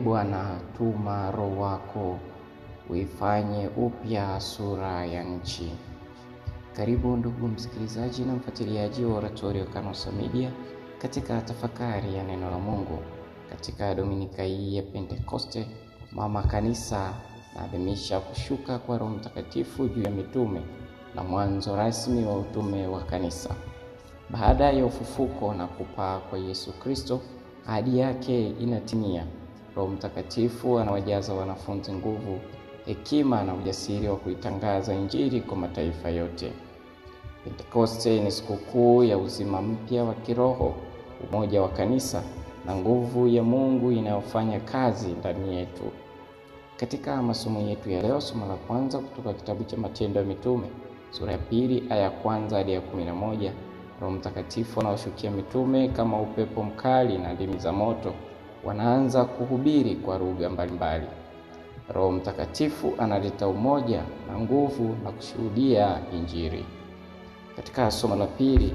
Bwana, tuma Roho wako uifanye upya sura ya nchi. Karibu ndugu msikilizaji na mfuatiliaji wa Oratorio Kanosa Media katika tafakari ya neno la Mungu. Katika Dominika hii ya Pentekoste, Mama Kanisa naadhimisha kushuka kwa Roho Mtakatifu juu ya mitume na mwanzo rasmi wa utume wa kanisa. Baada ya ufufuko na kupaa kwa Yesu Kristo, ahadi yake inatimia. Roho Mtakatifu anawajaza wanafunzi nguvu, hekima na ujasiri wa kuitangaza Injili kwa mataifa yote. Pentekoste ni sikukuu ya uzima mpya wa kiroho, umoja wa kanisa na nguvu ya Mungu inayofanya kazi ndani yetu. Katika masomo yetu ya leo, somo la kwanza kutoka kitabu cha Matendo ya Mitume, sura ya 2 aya ya 1 hadi ya 11. Roho Mtakatifu anawashukia mitume kama upepo mkali na ndimi za moto. Wanaanza kuhubiri kwa lugha mbalimbali. Roho Mtakatifu analeta umoja na nguvu na kushuhudia Injili. Katika somo la pili,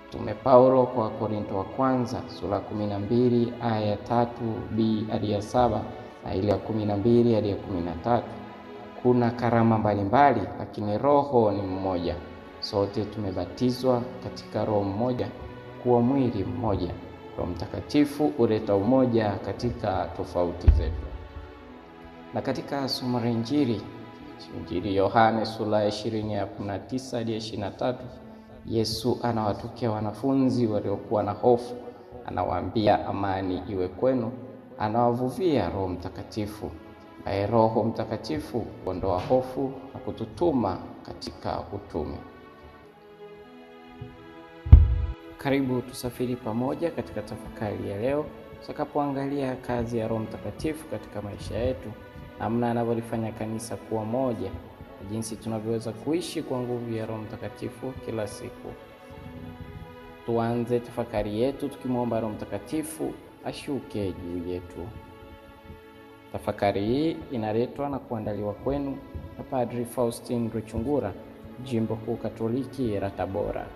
Mtume Paulo kwa Korinto wa kwanza sura 12 aya ya 3b hadi ya 7 na ile ya 12 hadi ya 13. Kuna karama mbalimbali, lakini Roho ni mmoja. Sote tumebatizwa katika Roho mmoja kuwa mwili mmoja. Roho Mtakatifu huleta umoja katika tofauti zetu. Na katika somo la Injili Yohane sura ya 20:19 hadi 23, Yesu anawatokea wanafunzi waliokuwa na hofu, anawaambia amani iwe kwenu, anawavuvia Roho Mtakatifu. Naye Roho Mtakatifu kuondoa hofu na kututuma katika utume. Karibu tusafiri pamoja katika tafakari ya leo, tutakapoangalia kazi ya Roho Mtakatifu katika maisha yetu, namna anavyolifanya kanisa kuwa moja, na jinsi tunavyoweza kuishi kwa nguvu ya Roho Mtakatifu kila siku. Tuanze tafakari yetu tukimwomba Roho Mtakatifu ashuke juu yetu. Tafakari hii inaletwa na kuandaliwa kwenu na Padri Faustin Ruchungura, Jimbo Kuu Katoliki la Tabora.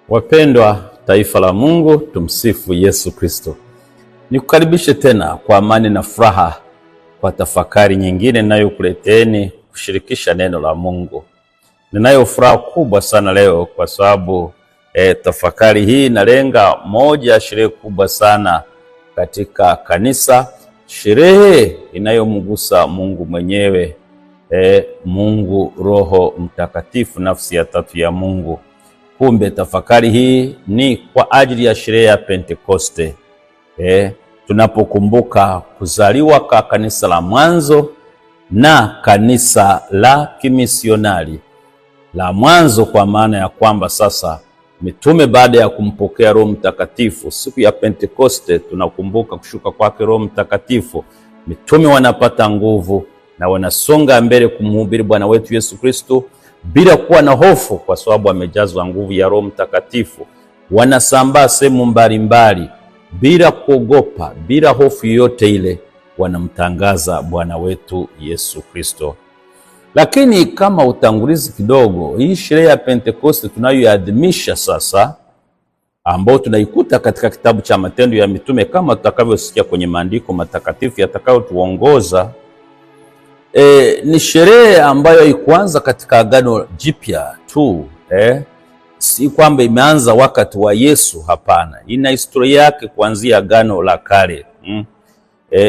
Wapendwa taifa la Mungu, tumsifu Yesu Kristo. Nikukaribishe tena kwa amani na furaha kwa tafakari nyingine ninayokuleteni kushirikisha neno la Mungu. Ninayo furaha kubwa sana leo kwa sababu tafakari hii inalenga moja ya sherehe kubwa sana katika kanisa, sherehe inayomgusa Mungu mwenyewe, Mungu Roho Mtakatifu, nafsi ya tatu ya Mungu. Kumbe tafakari hii ni kwa ajili ya sherehe ya Pentekoste. Tunapokumbuka kuzaliwa kwa kanisa la mwanzo na kanisa la kimisionari la mwanzo, kwa maana ya kwamba sasa mitume baada ya kumpokea Roho Mtakatifu siku ya Pentekoste, tunakumbuka kushuka kwake Roho Mtakatifu. Mitume wanapata nguvu na wanasonga mbele kumhubiri Bwana wetu Yesu Kristo bila kuwa na hofu, kwa sababu wamejazwa nguvu ya Roho Mtakatifu. Wanasambaa sehemu mbalimbali bila kuogopa, bila hofu yoyote ile, wanamtangaza Bwana wetu Yesu Kristo. Lakini kama utangulizi kidogo, hii sherehe ya Pentekoste tunayoadhimisha sasa, ambao tunaikuta katika kitabu cha Matendo ya Mitume kama tutakavyosikia kwenye maandiko matakatifu yatakayotuongoza, ni sherehe ambayo ikuanza katika Agano Jipya tu. Si kwamba imeanza wakati wa Yesu, hapana. Ina historia yake kuanzia Agano la Kale.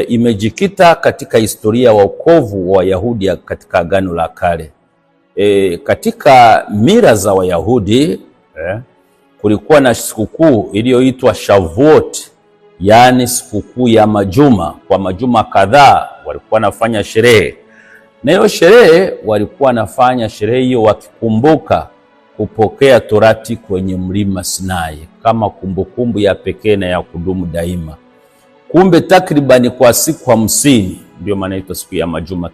Imejikita katika historia wa wokovu wa Wayahudi katika Agano la Kale. Katika mila za Wayahudi kulikuwa na sikukuu iliyoitwa Shavuot, yaani sikukuu ya majuma. Kwa majuma kadhaa walikuwa nafanya sherehe. Na hiyo sherehe walikuwa nafanya sherehe hiyo wakikumbuka kupokea Torati kwenye mlima Sinai kama kumbukumbu ya pekee na ya kudumu daima. Kumbe takribani kwa siku 50, ndio maana inaitwa siku ya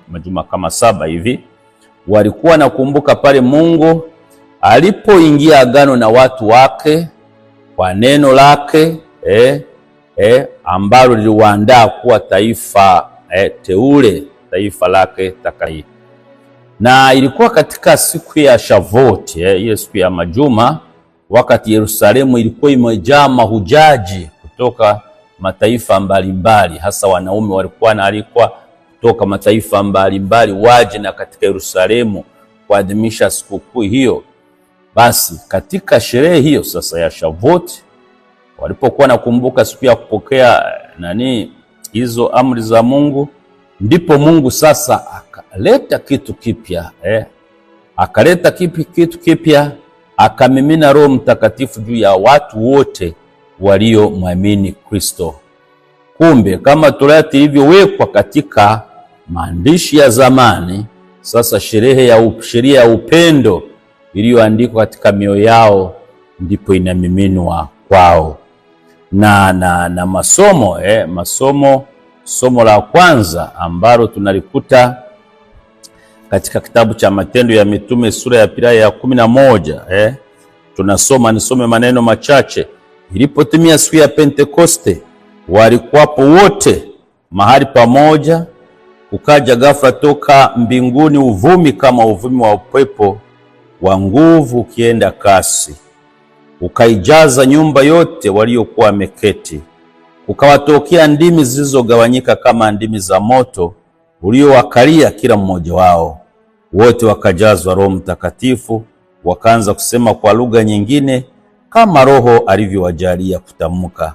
majuma kama 7 hivi, walikuwa nakumbuka pale Mungu alipoingia agano na watu wake kwa neno lake ambalo liliwaandaa kuwa taifa teule, taifa lake takatifu. Na ilikuwa katika siku ya Shavuot, ile siku ya majuma, wakati Yerusalemu ilikuwa imejaa mahujaji kutoka mataifa mbalimbali, hasa wanaume walikuwa wanaalikwa kutoka mataifa mbalimbali waje na katika Yerusalemu kuadhimisha sikukuu hiyo. Basi katika sherehe hiyo sasa ya Shavuot, walipokuwa nakumbuka siku ya kupokea hizo amri za Mungu, ndipo Mungu sasa akaleta kitu kipya, akaleta kitu kipya, akamimina Roho Mtakatifu juu ya watu wote waliomwamini Kristo. Kumbe kama Torati ilivyowekwa katika maandishi ya zamani, sasa sheria ya upendo iliyoandikwa katika mioyo yao ndipo inamiminwa kwao. Na somo la kwanza ambalo tunalikuta katika kitabu cha Matendo ya Mitume sura ya pili ya 11, tunasoma, nisome maneno machache. Ilipotimia siku ya Pentekoste, walikuwapo wote mahali pamoja, ukaja ghafla toka mbinguni uvumi kama uvumi wa upepo wa nguvu ukienda kasi, ukaijaza nyumba yote waliokuwa wameketi. Ukawatokea ndimi zilizogawanyika kama ndimi za moto uliowakalia kila mmoja wao. Wote wakajazwa Roho Mtakatifu, wakaanza kusema kwa lugha nyingine kama Roho alivyowajalia kutamka.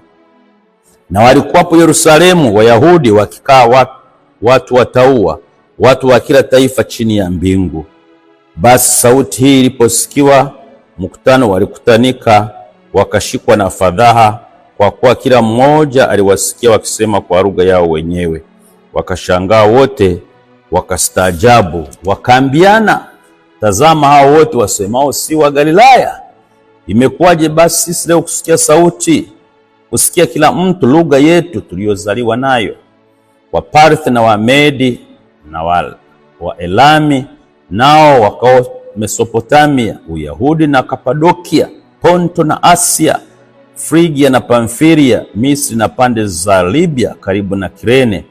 Na walikuwapo Yerusalemu Wayahudi wakikaa watu watauwa, watu wa kila taifa chini ya mbingu. Basi sauti hii iliposikiwa, mkutano walikutanika, wakashikwa na fadhaha, kwa kuwa kila mmoja aliwasikia wakisema kwa lugha yao wenyewe. Wakashangaa wote, wakastaajabu, wakaambiana, tazama, hao wote wasemao si wa Galilaya? Imekuwaje basi sisi leo kusikia sauti, kusikia kila mtu lugha yetu tuliyozaliwa nayo? Waparthi na Wamedi na Waelami nao wakao Mesopotamia, Uyahudi na Kapadokia, Ponto na Asia, Frigia na Pamfilia, Misri na pande za Libya karibu na Kirene,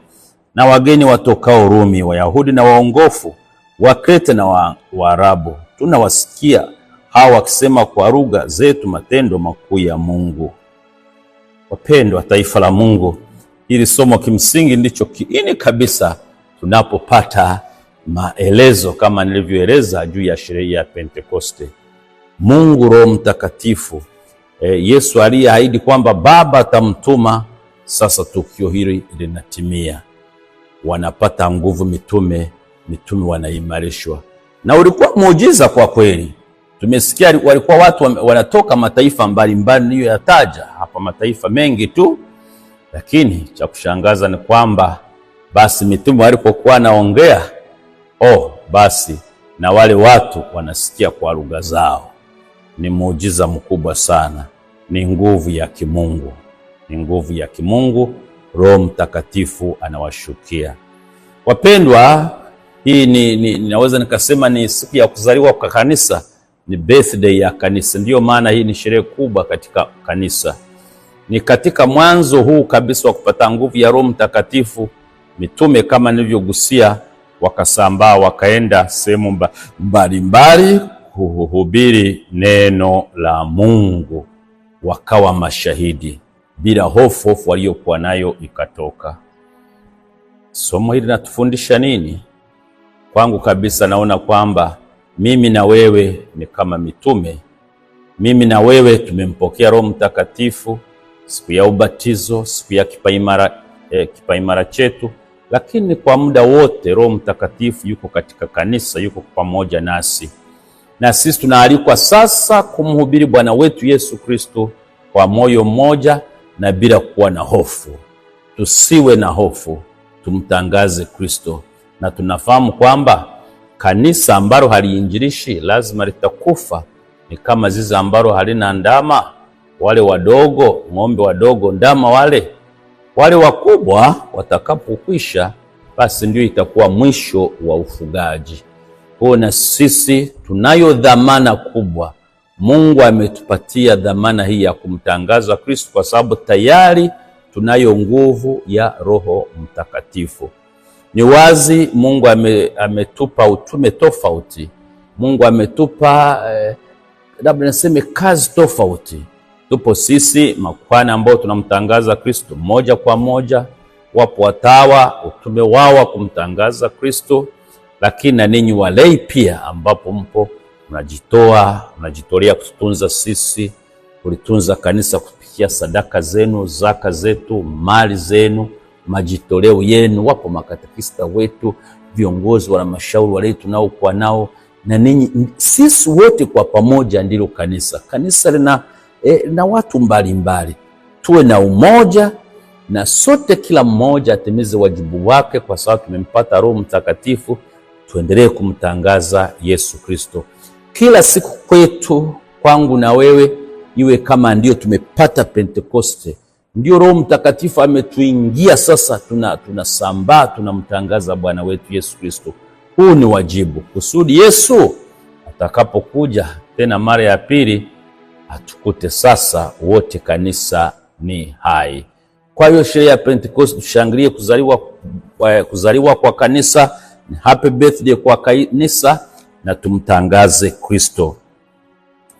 na wageni watokao Rumi, Wayahudi na waongofu, Wakrete na Waarabu, tunawasikia hao wakisema kwa lugha zetu matendo makuu ya Mungu. Wapendwa taifa la Mungu, hili somo kimsingi ndicho kiini kabisa tunapopata maelezo kama nilivyoeleza juu ya sherehe ya Pentekoste. Mungu Roho Mtakatifu, Yesu aliyeahidi kwamba Baba atamtuma, sasa tukio hili linatimia. Wanapata nguvu mitume wanaimarishwa. Na ulikuwa muujiza kwa kweli. Tumesikia walikuwa watu wanatoka mataifa mbalimbali niliyoyataja hapa, mataifa mengi tu, lakini cha kushangaza ni kwamba basi mitume walipokuwa naongea, basi na wale watu wanasikia kwa lugha zao. Ni muujiza mkubwa sana, ni nguvu ya kimungu, ni nguvu ya kimungu. Roho Mtakatifu anawashukia. Wapendwa, hii ninaweza nikasema ni siku ya kuzaliwa kwa kanisa, ni birthday ya kanisa. Ndiyo maana hii ni sherehe kubwa katika kanisa. Ni katika mwanzo huu kabisa wa kupata nguvu ya Roho Mtakatifu, mitume kama nilivyogusia wakasambaa, wakaenda sehemu mbalimbali kuhubiri neno la Mungu, wakawa mashahidi bila hofu waliokuwa nayo ikatoka. Somo hili linatufundisha nini? Kwangu kabisa naona kwamba mimi na wewe ni kama mitume. Mimi na wewe tumempokea Roho Mtakatifu siku ya ubatizo, siku ya kipaimara chetu, lakini kwa muda wote Roho Mtakatifu yuko katika kanisa, yuko pamoja nasi. Na sisi tunaalikwa sasa kumhubiri Bwana wetu Yesu Kristo kwa moyo mmoja na bila kuwa na hofu. Tusiwe na hofu, tumtangaze Kristo. Na tunafahamu kwamba kanisa ambalo haliinjilishi lazima litakufa. Ni kama zizi ambalo halina ndama, wale wadogo, ng'ombe wadogo, ndama wale wakubwa watakapokwisha, basi ndio itakuwa mwisho wa ufugaji. Kwa na sisi tunayo dhamana kubwa. Mungu ametupatia dhamana hii ya kumtangaza Kristo, kwa sababu tayari tunayo nguvu ya Roho Mtakatifu. Ni wazi Mungu ametupa utume tofauti. Mungu ametupa labda niseme kazi tofauti. Tupo sisi makuhani ambao tunamtangaza Kristo moja kwa moja, wapo watawa utume wao wa kumtangaza Kristo, lakini na ninyi walei pia ambapo mpo mnajitolea kutunza sisi, kulitunza kanisa kupitia sadaka zenu, zaka zetu, mali zenu, majitoleo yenu. Wapo makatekista wetu, viongozi wa halmashauri walei tunaokuwa nao, na ninyi, sisi wote kwa pamoja ndilo kanisa. Kanisa lina watu mbalimbali. Tuwe na umoja na sote, kila mmoja atimize wajibu wake, kwa sababu tumempata Roho Mtakatifu. Tuendelee kumtangaza Yesu Kristo kila siku kwetu, kwangu na wewe, iwe kama ndio tumepata Pentekoste, ndio Roho Mtakatifu ametuingia sasa, tunasambaa tunamtangaza Bwana wetu Yesu Kristo. Huu ni wajibu, kusudi Yesu atakapokuja tena mara ya pili atukute sasa wote kanisa ni hai. Kwa hiyo sherehe ya Pentecost tushangilie kuzaliwa kwa kanisa, ni happy birthday kwa kanisa, na tumtangaze Kristo.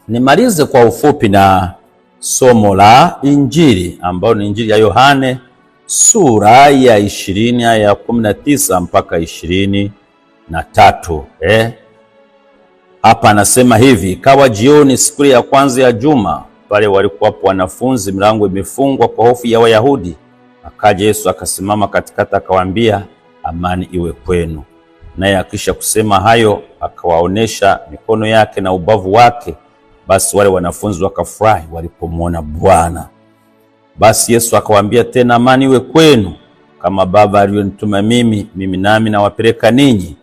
Nimalize kwa ufupi na somo la Injili ambao ni Injili ya Yohane sura ya 20 aya ya 19 mpaka 23. Hapa anasema hivi: ikawa jioni siku ya kwanza ya juma, pale walikuwapo wanafunzi, milango imefungwa kwa hofu ya Wayahudi. Akaja Yesu akasimama katikati akawaambia, amani iwe kwenu. Naye akisha kusema hayo akawaonesha mikono yake na ubavu wake. Basi wale wanafunzi wakafurahi walipomwona Bwana. Basi Yesu akawaambia tena, amani iwe kwenu. Kama Baba alionituma mimi nami nawapeleka ninyi.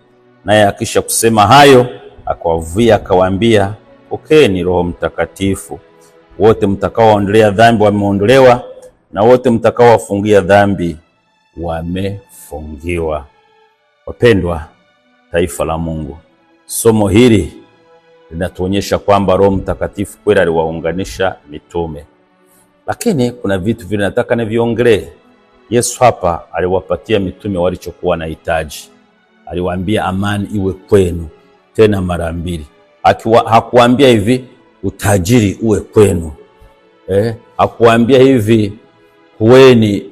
Naye akisha kusema hayo akawavia akawaambia, pokeeni Roho Mtakatifu. Wote mtakaowaondolea dhambi wameondolewa, na wote mtakaowafungia dhambi wamefungiwa. Wapendwa taifa la Mungu, somo hili linatuonyesha kwamba Roho Mtakatifu kweli aliwaunganisha mitume, lakini kuna vitu vile nataka niviongelee. Yesu hapa aliwapatia mitume walichokuwa wanahitaji. Aliwaambia amani iwe kwenu, tena mara mbili. Hakuambia hivi utajiri uwe kwenu. Hakuambia hivi kuweni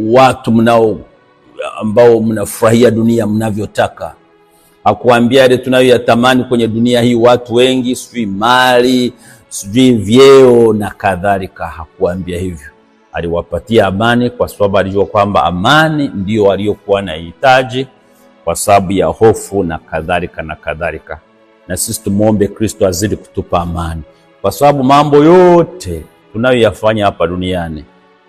watu ambao mnafurahia dunia mnavyotaka. Hakuambia ile tunayoyatamani kwenye dunia hii, watu wengi, sijui mali, sijui vyeo na kadhalika. Hakuambia hivyo. Aliwapatia amani kwa sababu alijua kwamba amani ndio waliokuwa wanahitaji, kwa sababu ya hofu na kadhalika na kadhalika. Na sisi tumuombe Kristo azidi kutupa amani, kwa sababu mambo yote tunayoyafanya hapa duniani,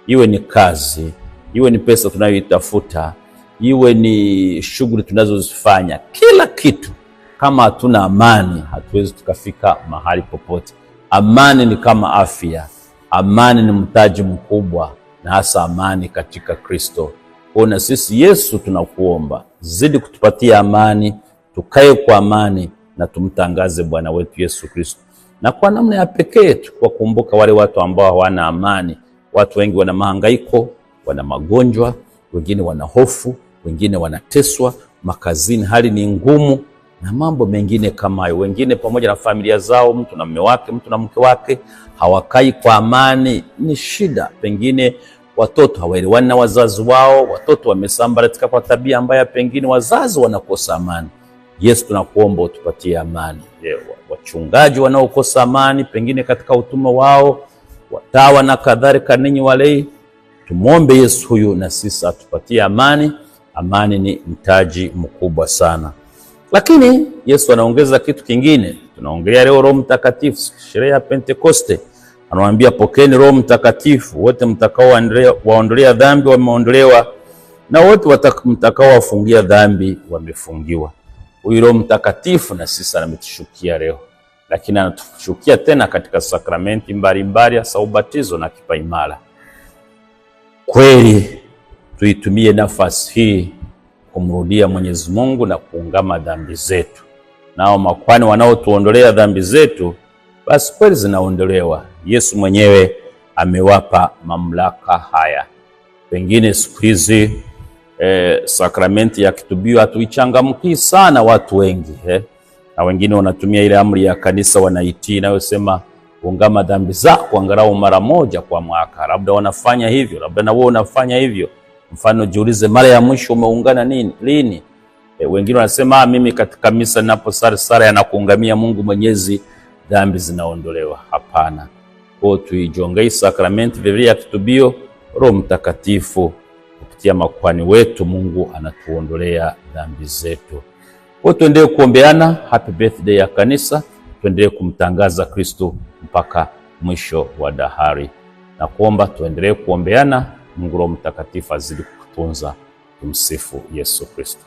iwe ni kazi, iwe ni pesa tunayoitafuta, iwe ni shughuli tunazozifanya, kila kitu, kama hatuna amani hatuwezi tukafika mahali popote. Amani ni kama afya. Amani ni mtaji mkubwa, na hasa amani katika Kristo. Kwa sisi Yesu tunakuomba zidi kutupatia amani, tukae kwa amani na tumtangaze Bwana wetu Yesu Kristo. Na kwa namna ya pekee tuwakumbuka wale watu ambao hawana amani. Watu wengi wana mahangaiko, wana magonjwa, wengine wana hofu, wengine wanateswa makazini, hali ni ngumu na mambo mengine kama hayo. Wengine pamoja na familia zao, mtu na mume wake, mtu na mke wake, hawakai kwa amani, ni shida. Pengine watoto hawaelewani na wazazi wao, watoto wamesambaratika kwa tabia mbaya, pengine wazazi wanakosa amani. Yesu tunakuomba utupatie amani. Wachungaji wanaokosa amani pengine katika utume wao, watawa na kadhalika, ninyi walei, tumuombe Yesu huyu na sisi atupatie amani. Amani ni mtaji mkubwa sana. Lakini Yesu anaongeza kitu kingine. Tunaongelea leo Roho Mtakatifu, sherehe ya Pentekoste. Anawaambia pokeeni Roho Mtakatifu, wote mtakaowaondolea dhambi wameondolewa, na wote mtakaowafungia dhambi wamefungiwa. Huyu Roho Mtakatifu na sisi anametushukia leo, lakini anatushukia tena katika sakramenti mbalimbali, hasa ubatizo na kipaimara. Kweli tuitumie nafasi hii kumrudia Mwenyezi Mungu na kuungama dhambi zetu. Nao makuhani wanaotuondolea dhambi zetu, basi kweli zinaondolewa. Yesu mwenyewe amewapa mamlaka haya. Pengine siku hizi sakramenti ya kitubio hatuichangamkii sana watu wengi, na wengine wanatumia ile amri ya kanisa wanaitii inayosema kuungama dhambi zako angalau mara moja kwa mwaka. Labda wanafanya hivyo, labda na wewe unafanya hivyo. Mfano, jiulize mara ya mwisho umeungana lini? Wengine wanasema mimi katika misa ninaposali sala ya kuungamia Mungu Mwenyezi dhambi zinaondolewa. Hapana. Kwa tuijongei sakramenti vile ya kitubio, Roho Mtakatifu kupitia makuhani wetu Mungu anatuondolea dhambi zetu. Kwa tuendelee kuombeana happy birthday ya kanisa, tuendelee kumtangaza Kristo mpaka mwisho wa dahari. Na kuomba tuendelee kuombeana, Mungu Roho Mtakatifu azidi kututunza. Tumsifu Yesu Kristo.